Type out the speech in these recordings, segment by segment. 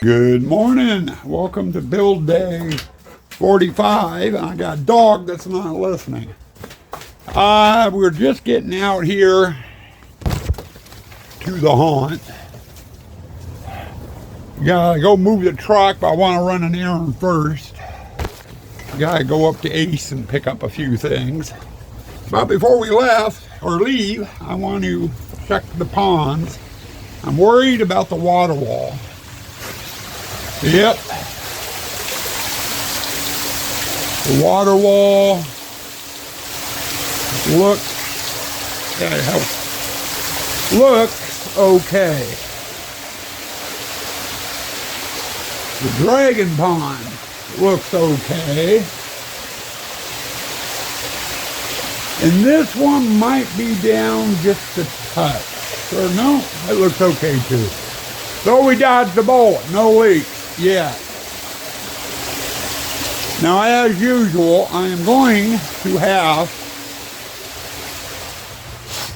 Good morning. Welcome to build day 45. I got a dog that's not listening. We're just getting out here to the haunt. Gotta go move the truck, but I want to run an errand first. Gotta go up to Ace and pick up a few things. But before we leave, I want to check the ponds. I'm worried about the water wall. Yep. The water wall looks okay. The dragon pond looks okay. And this one might be down just a touch. Or no, it looks okay too. So we dodged the bullet. No leaks yet. Now, as usual, I am going to have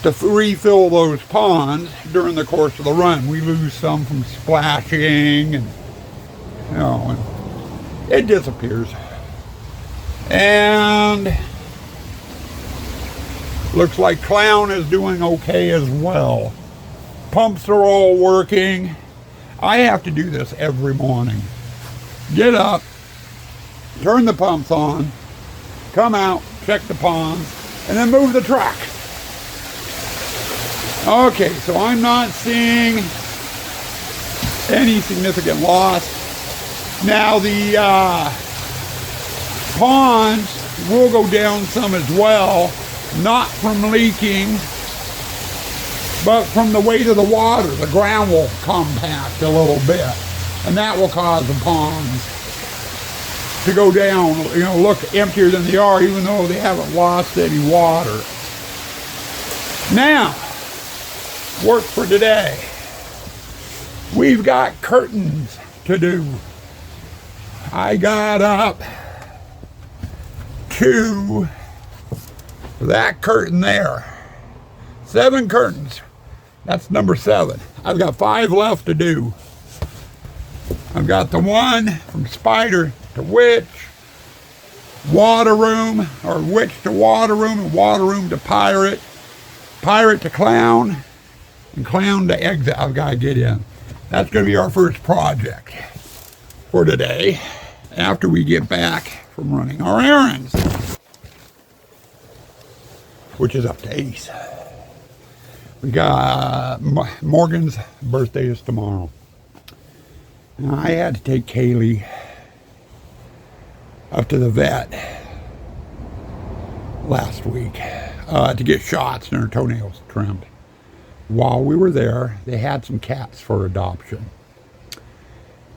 to refill those ponds during the course of the run. We lose some from splashing and, and it disappears. And looks like Clown is doing okay as well. Pumps are all working. I have to do this every morning. Get up, turn the pumps on, come out, check the ponds, and then move the truck. Okay, so I'm not seeing any significant loss. Now the ponds will go down some as well, not from leaking, but from the weight of the water. The ground will compact a little bit, and that will cause the ponds to go down, look emptier than they are, even though they haven't lost any water. Now, work for today. We've got curtains to do. I got up to that curtain there. 7 curtains. That's number 7. I've got 5 left to do. I've got the one from Spider to Witch, Water Room, or Witch to Water Room, and Water Room to Pirate, Pirate to Clown, and Clown to Exit. I've got to get in. That's going to be our first project for today after we get back from running our errands, which is up to Ace. We got Morgan's birthday is tomorrow. Now, I had to take Kaylee up to the vet last week to get shots and her toenails trimmed. While we were there, they had some cats for adoption.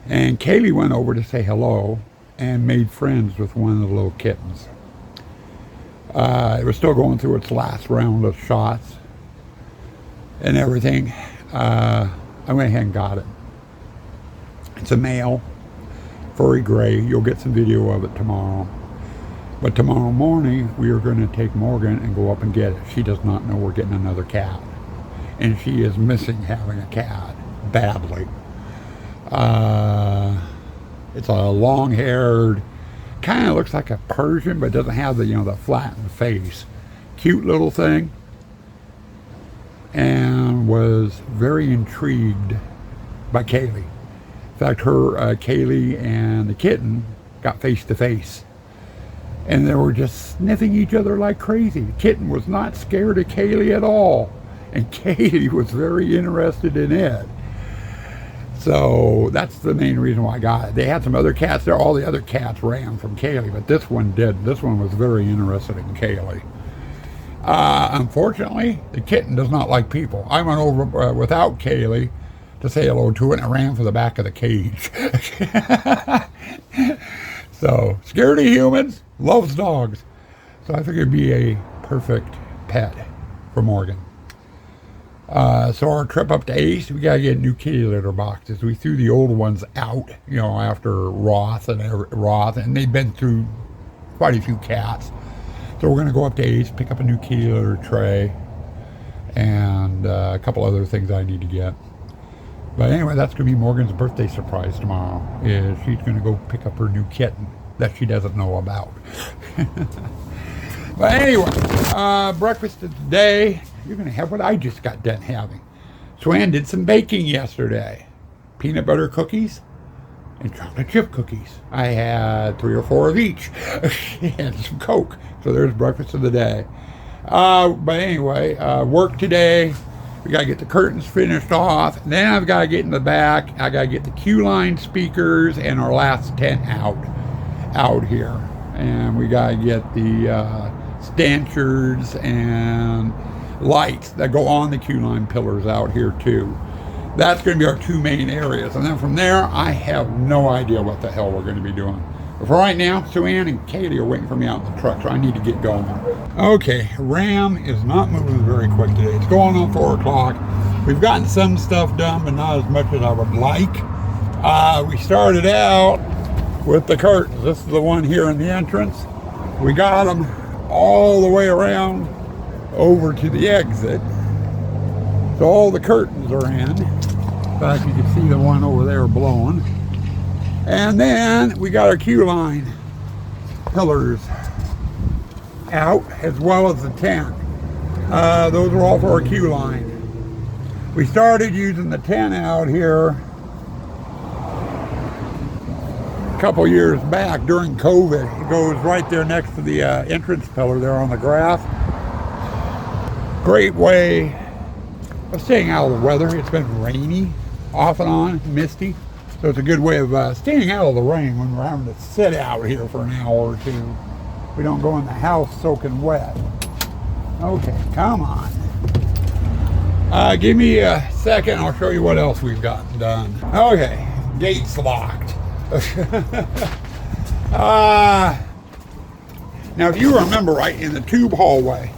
And Kaylee went over to say hello and made friends with one of the little kittens. It was still going through its last round of shots and everything. I went ahead and got it. It's a male, furry gray. You'll get some video of it tomorrow. But tomorrow morning, we are going to take Morgan and go up and get it. She does not know we're getting another cat. And she is missing having a cat badly. It's a long-haired, kind of looks like a Persian, but doesn't have the, the flattened face. Cute little thing. And was very intrigued by Kaylee. In fact, Kaylee and the kitten got face to face. And they were just sniffing each other like crazy. The kitten was not scared of Kaylee at all. And Kaylee was very interested in it. So that's the main reason why I got it. They had some other cats there. All the other cats ran from Kaylee, but this one did. This one was very interested in Kaylee. Unfortunately, the kitten does not like people. I went over without Kaylee to say hello to it, and I ran for the back of the cage. So, scared of humans, loves dogs. So I figured it'd be a perfect pet for Morgan. So our trip up to Ace, we gotta get new kitty litter boxes. We threw the old ones out, after Roth, and they've been through quite a few cats. So we're gonna go up to Ace, pick up a new kitty litter tray, and a couple other things I need to get. But anyway, that's going to be Morgan's birthday surprise tomorrow. Is she's going to go pick up her new kitten that she doesn't know about. But anyway, breakfast of today, you're going to have what I just got done having. So Ann did some baking yesterday. Peanut butter cookies and chocolate chip cookies. I had 3 or 4 of each. And some Coke. So there's breakfast of the day. But anyway, work today. We got to get the curtains finished off. Then I've got to get in the back. I got to get the Q-line speakers and our last tent out here. And we got to get the stanchions and lights that go on the Q-line pillars out here too. That's going to be our 2 main areas. And then from there, I have no idea what the hell we're going to be doing. But for right now, Sue Ann and Katie are waiting for me out in the truck, so I need to get going. Okay, Ram is not moving very quick today. It's going on 4 o'clock. We've gotten some stuff done, but not as much as I would like. We started out with the curtains. This is the one here in the entrance. We got them all the way around over to the exit. So all the curtains are in. In fact, you can see the one over there blowing. And then we got our Q-line pillars out, as well as the tent. Those are all for our Q-line. We started using the tent out here a couple years back during COVID. It goes right there next to the entrance pillar there on the grass. Great way of staying out of the weather. It's been rainy off and on, misty. So it's a good way of staying out of the rain when we're having to sit out here for an hour or two. We don't go in the house soaking wet. Okay, come on. Give me a second, I'll show you what else we've gotten done. Okay, gate's locked. Now if you remember right in the tube hallway,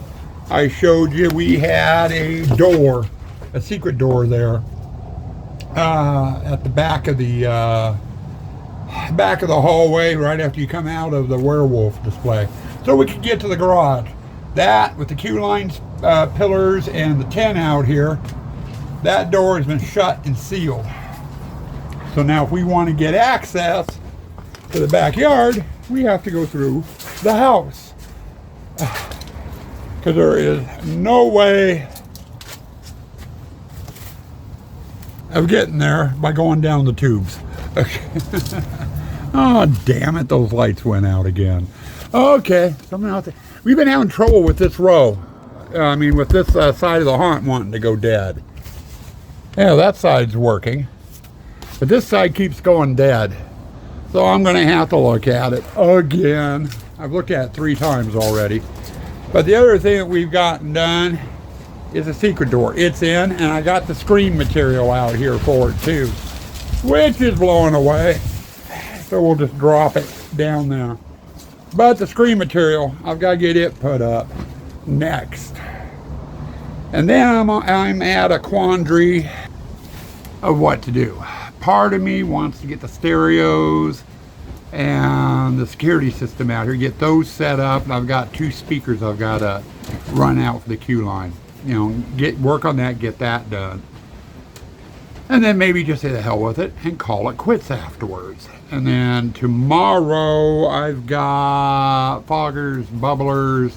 I showed you we had a door, a secret door there. At the back of the hallway, right after you come out of the werewolf display, so we could get to the garage. That with the Q-line pillars and the tent out here, that door has been shut and sealed. So now, if we want to get access to the backyard, we have to go through the house, because there is no way of getting there by going down the tubes. Oh, damn it, those lights went out again. Okay, something out there. We've been having trouble with this row. With this side of the haunt wanting to go dead. Yeah, that side's working. But this side keeps going dead. So I'm going to have to look at it again. I've looked at it 3 times already. But the other thing that we've gotten done is a secret door. It's in, and I got the screen material out here for it too, which is blowing away. So we'll just drop it down there. But the screen material, I've got to get it put up next. And then I'm at a quandary of what to do. Part of me wants to get the stereos and the security system out here, get those set up. And I've got 2 speakers I've got to run out for the Q-line. Work on that, get that done. And then maybe just say the hell with it and call it quits afterwards. And then tomorrow I've got foggers, bubblers,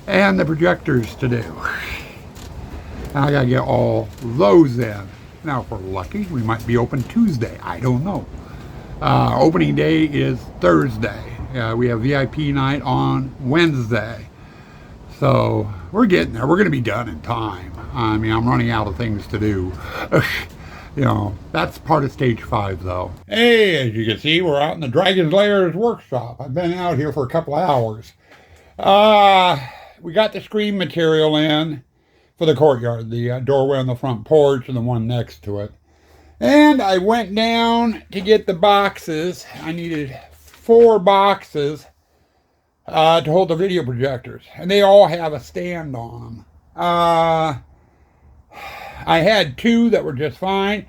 and the projectors to do. And I gotta get all those in. Now if we're lucky, we might be open Tuesday. I don't know. Opening day is Thursday. We have VIP night on Wednesday. So we're getting there. We're going to be done in time. I'm running out of things to do. That's part of stage 5 though. Hey, as you can see, we're out in the Dragon's Lairs workshop. I've been out here for a couple of hours. We got the screen material in for the courtyard, the doorway on the front porch and the one next to it. And I went down to get the boxes. I needed 4 boxes to hold the video projectors, and they all have a stand on them. I had 2 that were just fine.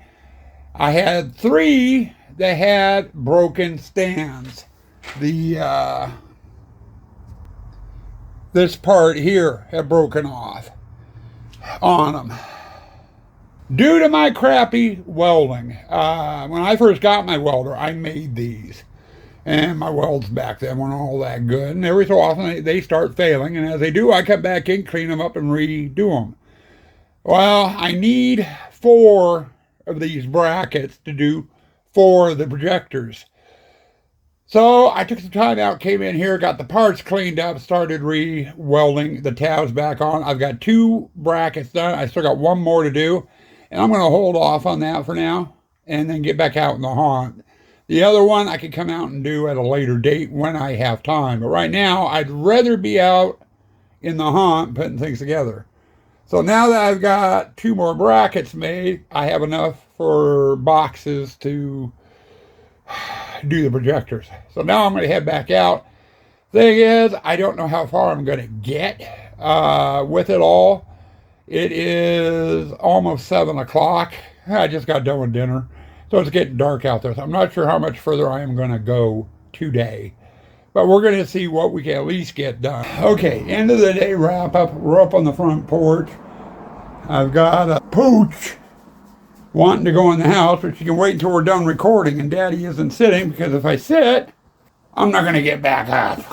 I had 3 that had broken stands. This part here had broken off on them. Due to my crappy welding, when I first got my welder, I made these. And my welds back then weren't all that good. And every so often they start failing. And as they do, I come back in, clean them up, and redo them. Well, I need 4 of these brackets to do 4 of the projectors. So I took some time out, came in here, got the parts cleaned up, started re-welding the tabs back on. I've got 2 brackets done. I still got 1 more to do. And I'm going to hold off on that for now and then get back out in the haunt. The other one I could come out and do at a later date when I have time. But right now, I'd rather be out in the haunt putting things together. So now that I've got 2 more brackets made, I have enough for boxes to do the projectors. So now I'm going to head back out. Thing is, I don't know how far I'm going to get with it all. It is almost 7 o'clock. I just got done with dinner. So it's getting dark out there. So I'm not sure how much further I am going to go today. But we're going to see what we can at least get done. Okay, end of the day wrap up. We're up on the front porch. I've got a pooch wanting to go in the house, but she can wait until we're done recording. And Daddy isn't sitting because if I sit, I'm not going to get back up.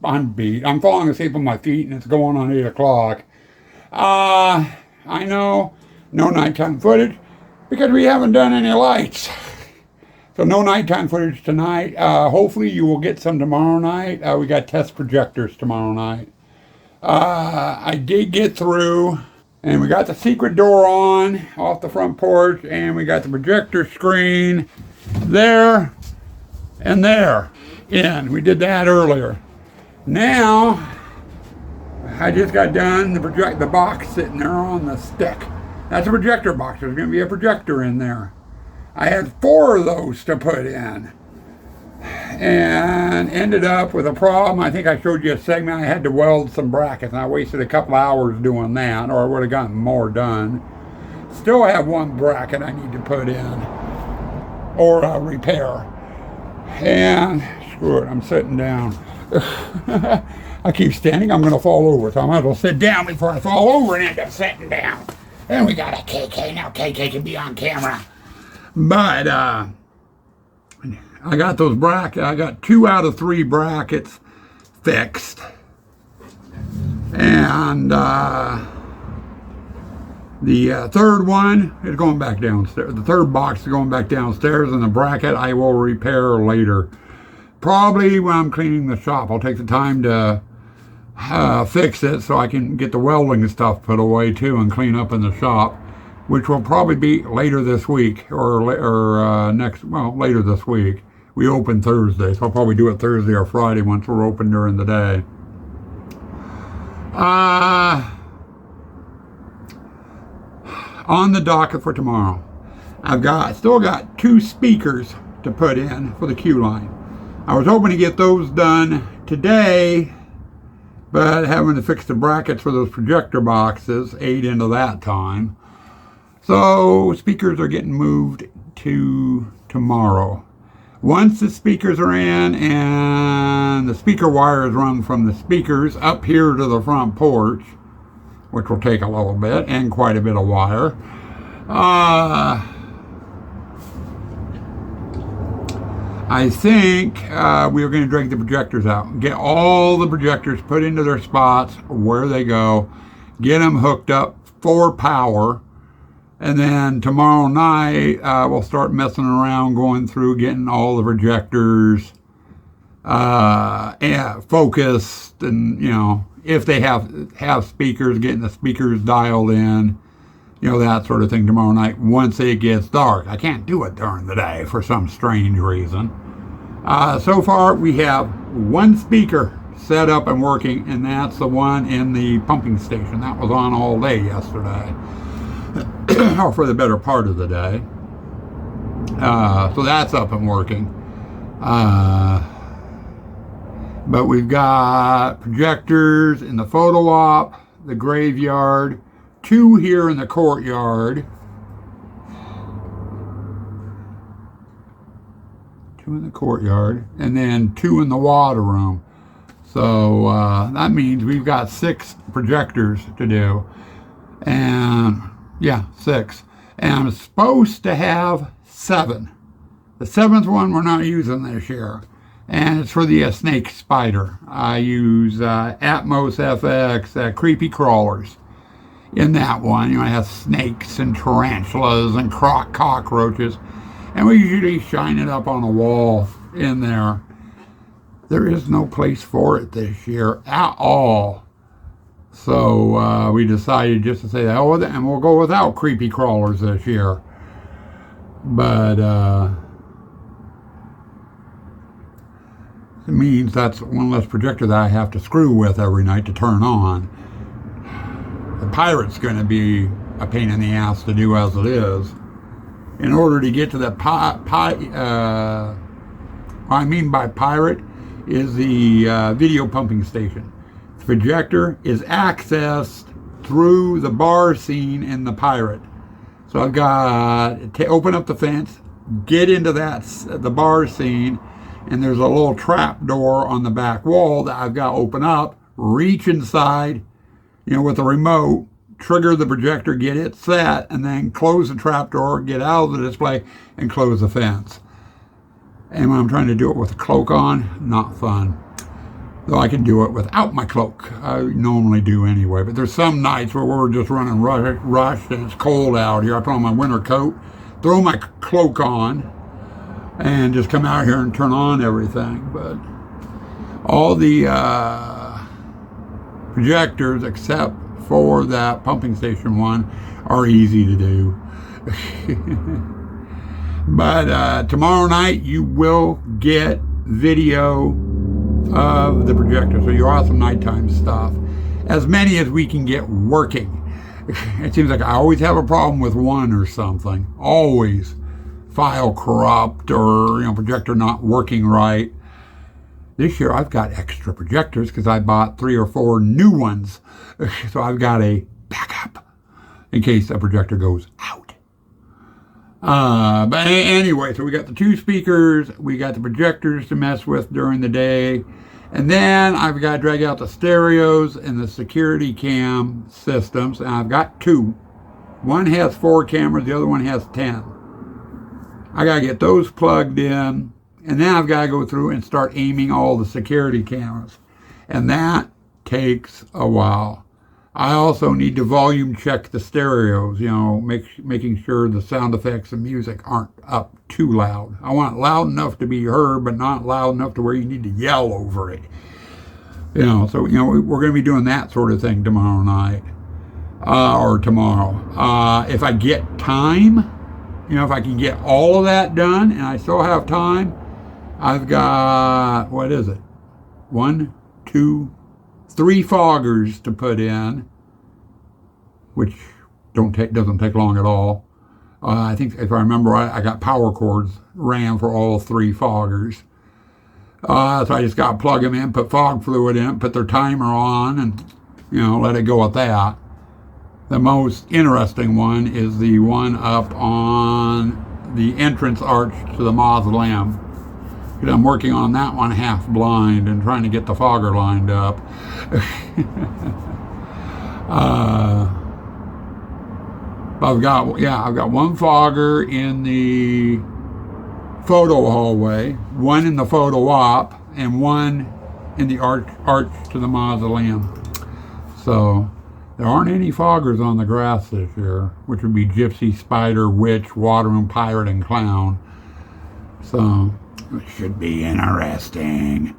I'm beat. I'm falling asleep on my feet and it's going on 8 o'clock. I know, no nighttime footage because we haven't done any lights. So no nighttime footage tonight. Hopefully you will get some tomorrow night. We got test projectors tomorrow night. I did get through and we got the secret door on off the front porch and we got the projector screen there and there in. We did that earlier. Now, I just got done the box sitting there on the stick. That's a projector box. There's going to be a projector in there. I had 4 of those to put in and ended up with a problem. I think I showed you a segment. I had to weld some brackets and I wasted a couple hours doing that or I would have gotten more done. Still have 1 bracket I need to put in or repair. And screw it, I'm sitting down. I keep standing, I'm going to fall over. So I might as well sit down before I fall over and end up sitting down. And we got a KK. Now KK can be on camera. But I got those brackets. I got 2 out of 3 brackets fixed. And the third one is going back downstairs. The third box is going back downstairs. And the bracket I will repair later. Probably when I'm cleaning the shop. I'll take the time to fix it so I can get the welding stuff put away too and clean up in the shop, which will probably be later this week or later this week. We open Thursday, so I'll probably do it Thursday or Friday once we're open during the day. On the docket for tomorrow, I still got 2 speakers to put in for the queue line. I was hoping to get those done today, but having to fix the brackets for those projector boxes ate into that time. So speakers are getting moved to tomorrow. Once the speakers are in and the speaker wire is run from the speakers up here to the front porch, which will take a little bit and quite a bit of wire, I think we are going to drag the projectors out. Get all the projectors put into their spots where they go. Get them hooked up for power. And then tomorrow night, we'll start messing around, going through, getting all the projectors focused. And, you know, if they have speakers, getting the speakers dialed in. You know, that sort of thing tomorrow night once it gets dark. I can't do it during the day for some strange reason. So far, we have 1 speaker set up and working, and that's the one in the pumping station. That was on all day yesterday, or for the better part of the day. So that's up and working. But we've got projectors in the photo op, the graveyard, 2 here in the courtyard. 2 in the courtyard, and then 2 in the water room. So that means we've got 6 projectors to do. And yeah, 6. And I'm supposed to have 7. The 7th one we're not using this year. And it's for the snake spider. I use Atmos FX creepy crawlers in that one. You know, it has snakes and tarantulas and cockroaches. And we usually shine it up on a wall in there. There is no place for it this year at all. So we decided just to say, oh, and we'll go without creepy crawlers this year. But it means that's one less projector that I have to screw with every night to turn on. The Pirate's going to be a pain in the ass to do as it is. In order to get to the what I mean by Pirate is the video pumping station. The projector is accessed through the bar scene in the Pirate. So I've got to open up the fence, get into the bar scene, and there's a little trap door on the back wall that I've got to open up, reach inside, you know, with a remote, trigger the projector, get it set, and then close the trap door, get out of the display, and close the fence. And when I'm trying to do it with a cloak on, not fun. Though I can do it without my cloak. I normally do anyway. But there's some nights where we're just running rushed and it's cold out here. I put on my winter coat, throw my cloak on, and just come out here and turn on everything. But all the projectors, except for that pumping station one, are easy to do. But tomorrow night you will get video of the projector, so your awesome nighttime stuff, as many as we can get working. It seems like I always have a problem with one or something. Always. File corrupt, or projector not working right. This year I've got extra projectors because I bought 3 or 4 new ones. So I've got a backup in case a projector goes out. But anyway, so we got the 2 speakers, we got the projectors to mess with during the day, and then I've got to drag out the stereos and the security cam systems, and I've got 2. One has 4 cameras, the other one has 10. I got to get those plugged in, and then I've got to go through and start aiming all the security cameras, and that takes a while. I also need to volume check the stereos, making sure the sound effects and music aren't up too loud. I want it loud enough to be heard, but not loud enough to where you need to yell over it. So we're going to be doing that sort of thing tomorrow night, or tomorrow. If I get time, if I can get all of that done, and I still have time, I've got, 1, 2, 3 foggers to put in, which doesn't take long at all. I think if I remember right, I got power cords ran for all 3 foggers. So I just got to plug them in, put fog fluid in, put their timer on, and let it go at that. The most interesting one is the one up on the entrance arch to the mausoleum. I'm working on that one half blind and trying to get the fogger lined up. I've got 1 fogger in the photo hallway, 1 in the photo op, and 1 in the arch to the mausoleum. So there aren't any foggers on the grass this year, which would be Gypsy, Spider, Witch, Waterman, Pirate, and Clown. So it should be interesting.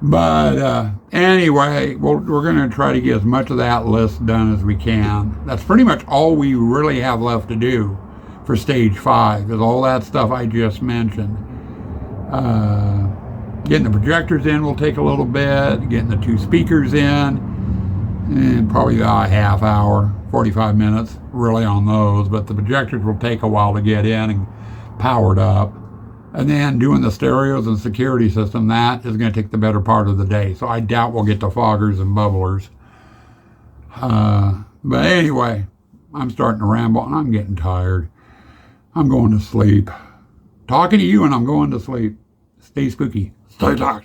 But anyway, we're going to try to get as much of that list done as we can. That's pretty much all we really have left to do for stage 5, is all that stuff I just mentioned. Getting the projectors in will take a little bit. Getting the 2 speakers in, and probably about a half hour, 45 minutes, really, on those. But the projectors will take a while to get in and powered up. And then doing the stereos and security system, that is going to take the better part of the day. So I doubt we'll get to foggers and bubblers. But anyway, I'm starting to ramble and I'm getting tired. I'm going to sleep. Talking to you and I'm going to sleep. Stay spooky. Stay dark.